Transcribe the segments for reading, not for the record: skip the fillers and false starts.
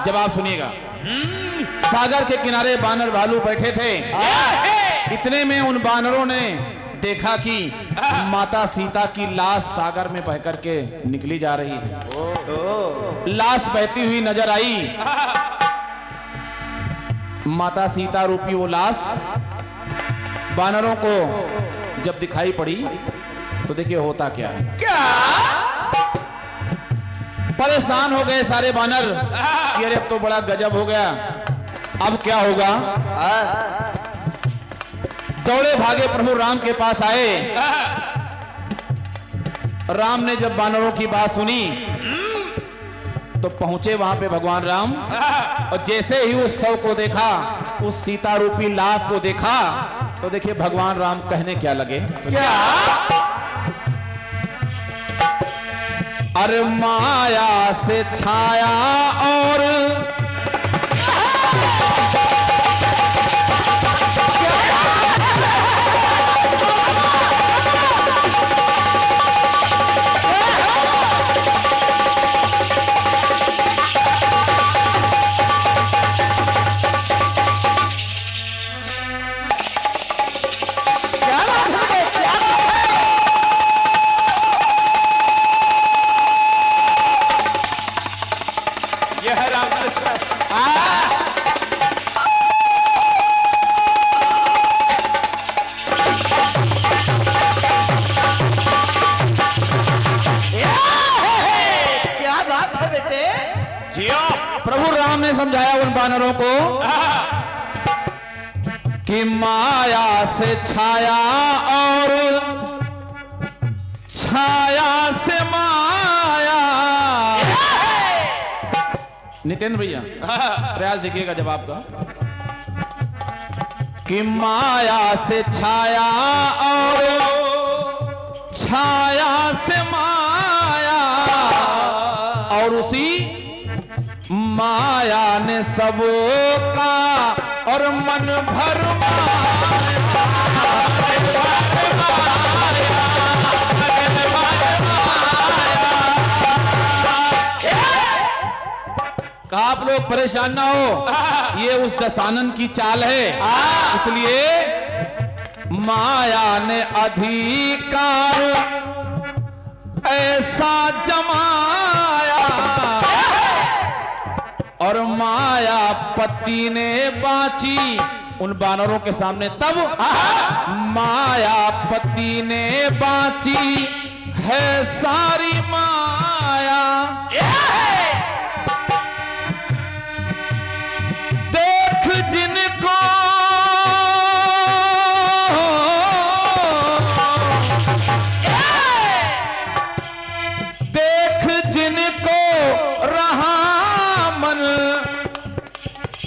जवाब सुनिएगा। सागर के किनारे बानर भालू बैठे थे। इतने में उन बानरों ने देखा कि माता सीता की लाश सागर में बह करके निकली जा रही है। लाश बहती हुई नजर आई। माता सीता रूपी वो लाश बानरों को जब दिखाई पड़ी तो देखिए होता क्या है। क्या? परेशान हो गए सारे बानर कि अरे अब तो बड़ा गजब हो गया, अब क्या होगा। दौड़े भागे प्रभु राम के पास आए। राम ने जब बानरों की बात सुनी तो पहुंचे वहां पे भगवान राम, और जैसे ही उस शव को देखा, उस सीता रूपी लाश को देखा, तो देखिए भगवान राम कहने क्या लगे। क्या? अरे माया से छाया और प्रभु राम ने समझाया उन बानरों को कि माया से छाया और छाया से माया। नितिन भैया प्रयास देखिएगा जवाब का। कि माया से छाया और छाया से माया, और उसी माया ने सबका और मन भर कहा आप लोग परेशान ना हो, ये उस दशानन की चाल है। इसलिए माया ने अधिकार ऐसा जमाया, और माया पति ने बाची उन बानरों के सामने। तब माया पति ने बाची है सारी माया। देख जिनको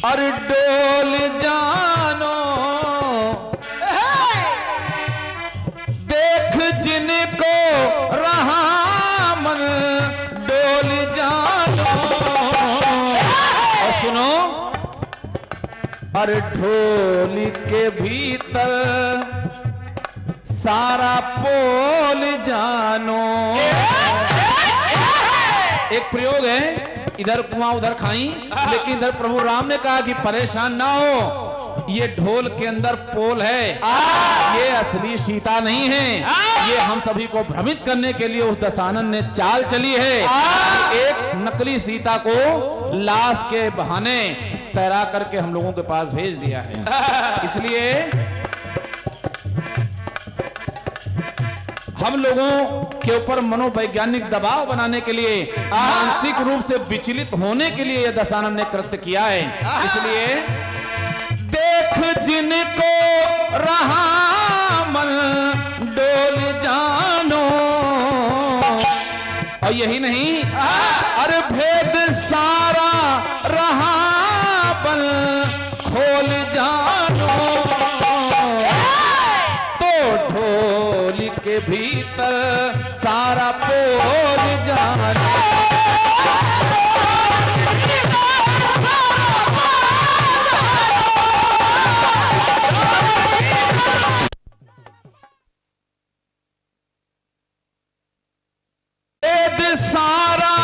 और डोल जानो, देख जिनको रहा मन डोल जानो। और सुनो, और ढोल के भीतर सारा पोल जानो। एक प्रयोग है, इधर कुआं उधर खाई, लेकिन इधर प्रभु राम ने कहा कि परेशान ना हो, ये ढोल के अंदर पोल है, ये असली सीता नहीं है, ये हम सभी को भ्रमित करने के लिए उस दशानन ने चाल चली है। एक नकली सीता को लाश के बहाने तैरा करके हम लोगों के पास भेज दिया है। इसलिए हम लोगों के ऊपर मनोवैज्ञानिक दबाव बनाने के लिए, मानसिक रूप से विचलित होने के लिए यह दशानन ने कृत्य किया है। इसलिए देख जिनको रहा मन डोल जानो, और यही नहीं, अरे भेद सारा रहा बल खोल जानो। तो ढोल के भीतर सारा पोल जानो। सारा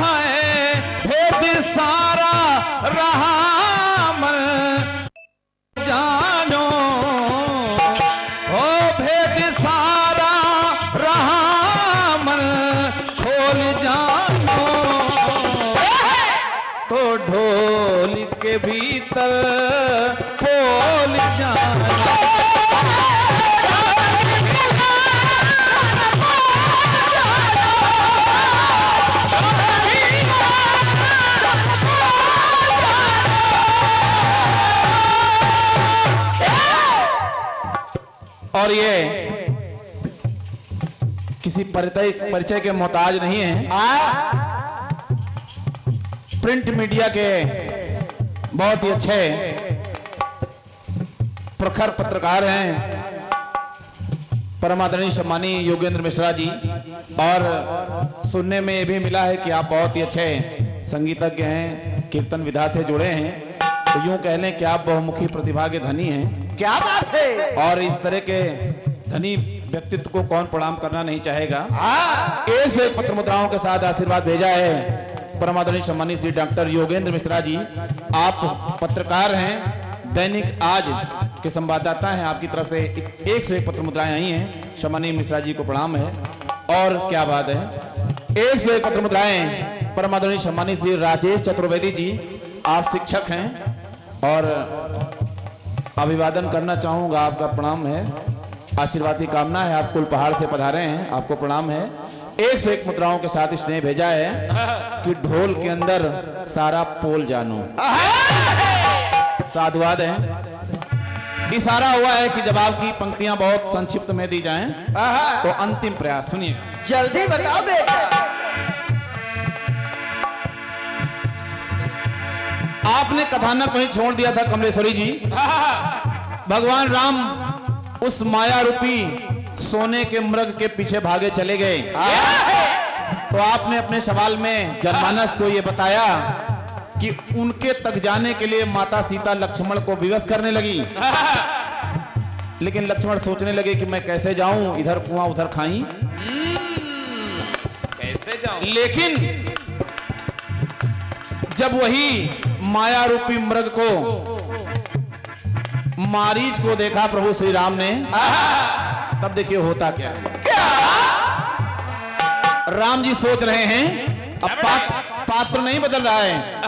है रहा मन जानो, ओ भेद सारा रहा मन खोल जानो, तो ढोल के भीतर पोल जानो। और ये किसी परिचय के मोहताज नहीं है। प्रिंट मीडिया के बहुत ही अच्छे प्रखर पत्रकार हैं परम आदरणीय सम्मानीय योगेंद्र मिश्रा जी, और सुनने में ये भी मिला है कि आप बहुत ही अच्छे संगीतज्ञ हैं, कीर्तन विधा से जुड़े हैं, तो यूं कह लें कि आप बहुमुखी प्रतिभा के धनी हैं। क्या बात है। और इस तरह के धनी व्यक्तित्व को कौन प्रणाम करना नहीं चाहेगा। एक से एक पत्र मुद्राओं के साथ आशीर्वाद भेजा है परम आदरणीय सम्मानित श्री डॉक्टर योगेंद्र मिश्रा जी। आप पत्रकार हैं, दैनिक आज के संवाददाता हैं, आपकी तरफ से 101 पत्र मुद्राएं आई हैं। सम्मानीय मिश्रा जी को प्रणाम है। और क्या बात है, 101 पत्र मुद्राएं परम आदरणीय सम्मानित श्री राजेश चतुर्वेदी जी। आप शिक्षक हैं और अभिवादन करना चाहूंगा, आपका प्रणाम है, आशीर्वाद की कामना है। आप कुल पहाड़ से पधारे हैं, आपको प्रणाम है। 101 मुद्राओं के साथ इसने भेजा है कि ढोल के अंदर सारा पोल जानो। साधुवाद है। इशारा हुआ है कि जब आपकी पंक्तियां बहुत संक्षिप्त में दी जाएं तो अंतिम प्रयास सुनिए। जल्दी बताओ बेटा। आपने कथानक वहीं छोड़ दिया था कमलेश्वरी जी। भगवान राम उस माया रूपी सोने के मृग के पीछे भागे चले गए, तो आपने अपने सवाल में जनमानस को यह बताया कि उनके तक जाने के लिए माता सीता लक्ष्मण को विवश करने लगी। लेकिन लक्ष्मण सोचने लगे कि मैं कैसे जाऊं, इधर कुआं उधर खाई, कैसे जाऊं। लेकिन जब वही माया रूपी मृग को मारीच को देखा प्रभु श्री राम ने, तब देखिए होता क्या है। राम जी सोच रहे हैं, अब पात्र नहीं बदल रहा है,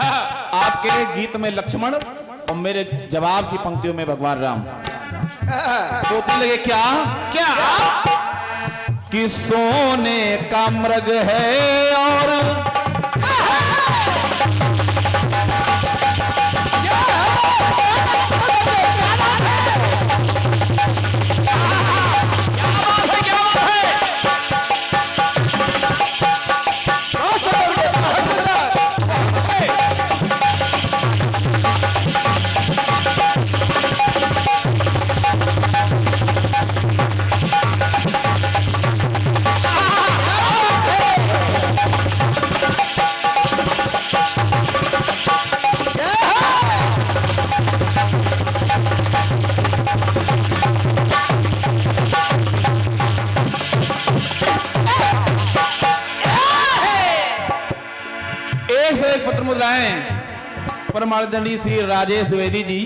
आपके गीत में लक्ष्मण और मेरे जवाब की पंक्तियों में भगवान राम। सोचने लगे क्या क्या कि सोने का मृग है और पत्र मुद्राएं परम आदरणीय श्री राजेश द्विवेदी जी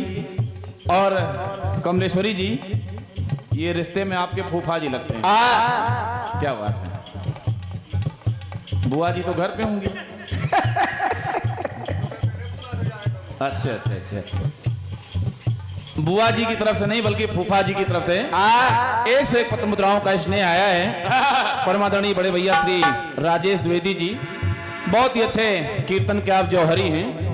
और कमलेश्वरी जी, ये रिश्ते में आपके फूफा जी लगते हैं। क्या बात है, बुआ जी तो घर पे होंगी। अच्छा अच्छा अच्छा, बुआ जी की तरफ से नहीं बल्कि फूफा जी की तरफ से 101 पत्र मुद्राओं का स्नेह आया है। परम आदरणीय बड़े भैया श्री राजेश द्विवेदी जी, बहुत ही अच्छे कीर्तन के आप जौहरी हैं,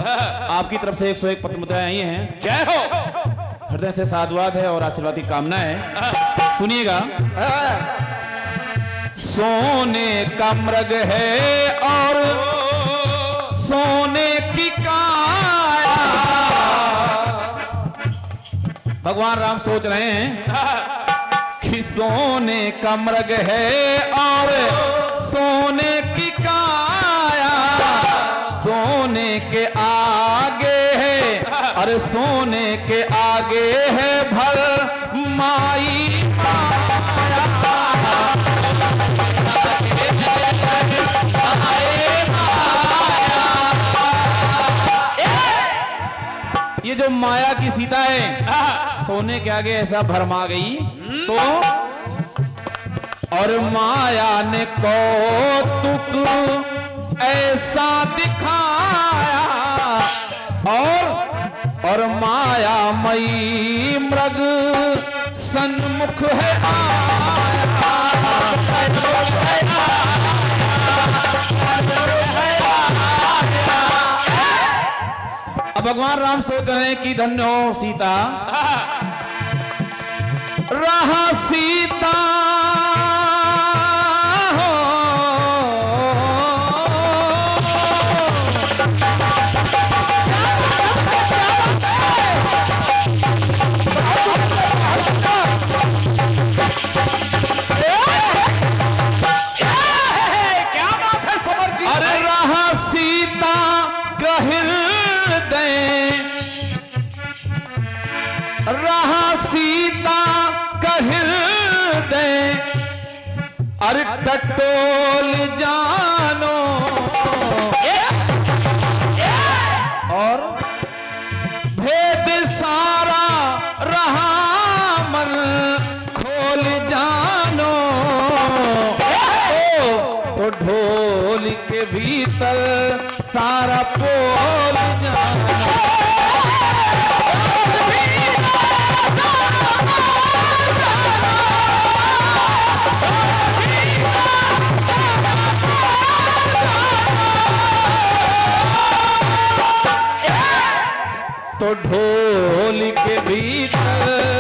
आपकी तरफ से 101 पत्र मुद्राएं आई हैं। जय हो। हृदय से साधुवाद है और आशीर्वाद की कामना है। सुनिएगा। सोने का मृग है और सोने की काया। भगवान राम सोच रहे हैं कि सोने का मृग है और सोने की काया, सोने के आगे है, अरे सोने के आगे है भर माई माया। ये जो माया की सीता है सोने के आगे ऐसा भरमा गई तो और माया ने कौतुक ऐसा दिखाया और माया मई मृग सन्मुख है अब भगवान राम सोच रहे हैं कि धन्य हो सीता रहा सीता सीता कहर दे अरे टटोल जानो और भेद सारा रहा मन खोल जानो ओ ढोल के भीतर सारा पोल जानो तो ढोल के भीतर